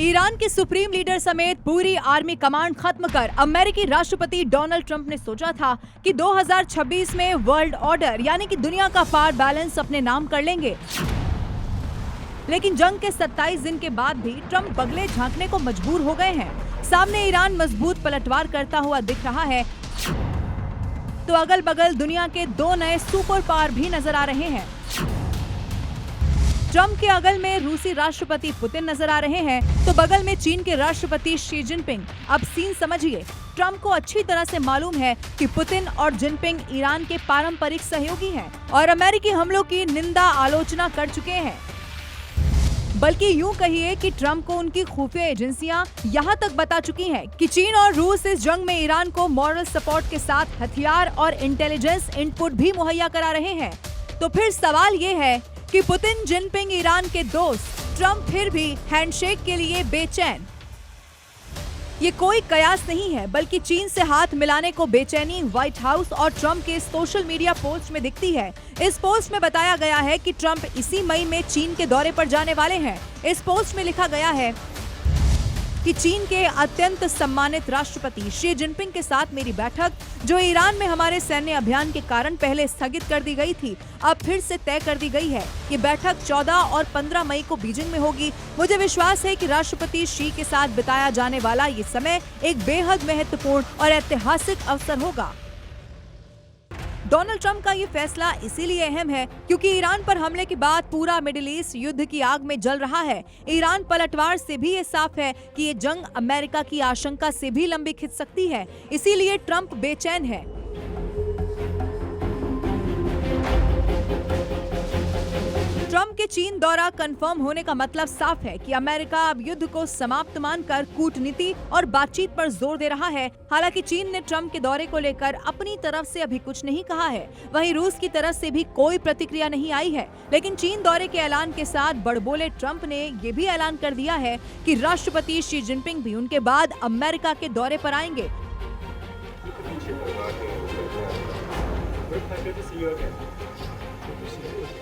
Iran के supreme leader समेत पूरी आर्मी कमांड खत्म कर अमेरिकी राष्ट्रपति डोनाल्ड ट्रंप ने सोचा था कि 2026 में वर्ल्ड ऑर्डर यानी कि दुनिया का पावर बैलेंस अपने नाम कर लेंगे। लेकिन जंग के 27 दिन के बाद भी ट्रंप बगले झांकने को मजबूर हो गए हैं। सामने ईरान मजबूत पलटवार करता हुआ दिख रहा है, तो अगल बगल दुनिया के दो नए सुपर पावर भी नजर आ रहे हैं। ट्रंप के अगल में रूसी राष्ट्रपति पुतिन नजर आ रहे हैं, तो बगल में चीन के राष्ट्रपति शी जिनपिंग। अब सीन समझिए। ट्रंप को अच्छी तरह से मालूम है कि पुतिन और जिनपिंग ईरान के पारंपरिक सहयोगी हैं और अमेरिकी हमलों की निंदा आलोचना कर चुके हैं। बल्कि यूं कहिए कि ट्रंप को उनकी खुफिया एजेंसियां यहां तक बता चुकी हैं कि चीन और रूस इस जंग में ईरान को मॉरल सपोर्ट के साथ हथियार और इंटेलिजेंस इनपुट भी मुहैया करा रहे हैं। तो फिर सवाल ये है कि पुतिन जिनपिंग ईरान के दोस्त, ट्रंप फिर भी हैंडशेक के लिए बेचैन। ये कोई कयास नहीं है, बल्कि चीन से हाथ मिलाने को बेचैनी व्हाइट हाउस और ट्रंप के सोशल मीडिया पोस्ट में दिखती है। इस पोस्ट में बताया गया है कि ट्रंप इसी मई में चीन के दौरे पर जाने वाले हैं। इस पोस्ट में लिखा गया है कि चीन के अत्यंत सम्मानित राष्ट्रपति शी जिनपिंग के साथ मेरी बैठक, जो ईरान में हमारे सैन्य अभियान के कारण पहले स्थगित कर दी गई थी, अब फिर से तय कर दी गई है। ये बैठक 14 और 15 मई को बीजिंग में होगी। मुझे विश्वास है कि राष्ट्रपति शी के साथ बिताया जाने वाला ये समय एक बेहद महत्वपूर्ण और ऐतिहासिक अवसर होगा। डोनाल्ड ट्रंप का ये फैसला इसीलिए अहम है क्योंकि ईरान पर हमले के बाद पूरा मिडिल ईस्ट युद्ध की आग में जल रहा है। ईरान पलटवार से भी ये साफ है कि ये जंग अमेरिका की आशंका से भी लंबी खिंच सकती है। इसीलिए ट्रंप बेचैन है। ट्रंप के चीन दौरा कंफर्म होने का मतलब साफ है कि अमेरिका अब युद्ध को समाप्त मानकर कूटनीति और बातचीत पर जोर दे रहा है। हालांकि चीन ने ट्रंप के दौरे को लेकर अपनी तरफ से अभी कुछ नहीं कहा है। वहीं रूस की तरफ से भी कोई प्रतिक्रिया नहीं आई है। लेकिन चीन दौरे के ऐलान के साथ बड़बोले ट्रंप ने ये भी ऐलान कर दिया है कि राष्ट्रपति शी जिनपिंग भी उनके बाद अमेरिका के दौरे पर आएंगे।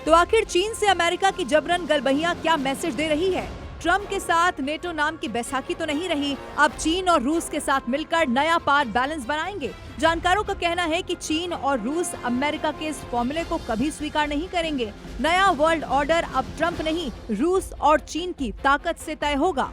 तो आखिर चीन से अमेरिका की जबरन गलबहियां क्या मैसेज दे रही है? ट्रंप के साथ नेटो नाम की बैसाखी तो नहीं रही, अब चीन और रूस के साथ मिलकर नया पावर बैलेंस बनाएंगे। जानकारों का कहना है कि चीन और रूस अमेरिका के इस फॉर्मूले को कभी स्वीकार नहीं करेंगे। नया वर्ल्ड ऑर्डर अब ट्रंप नहीं, रूस और चीन की ताकत से तय होगा।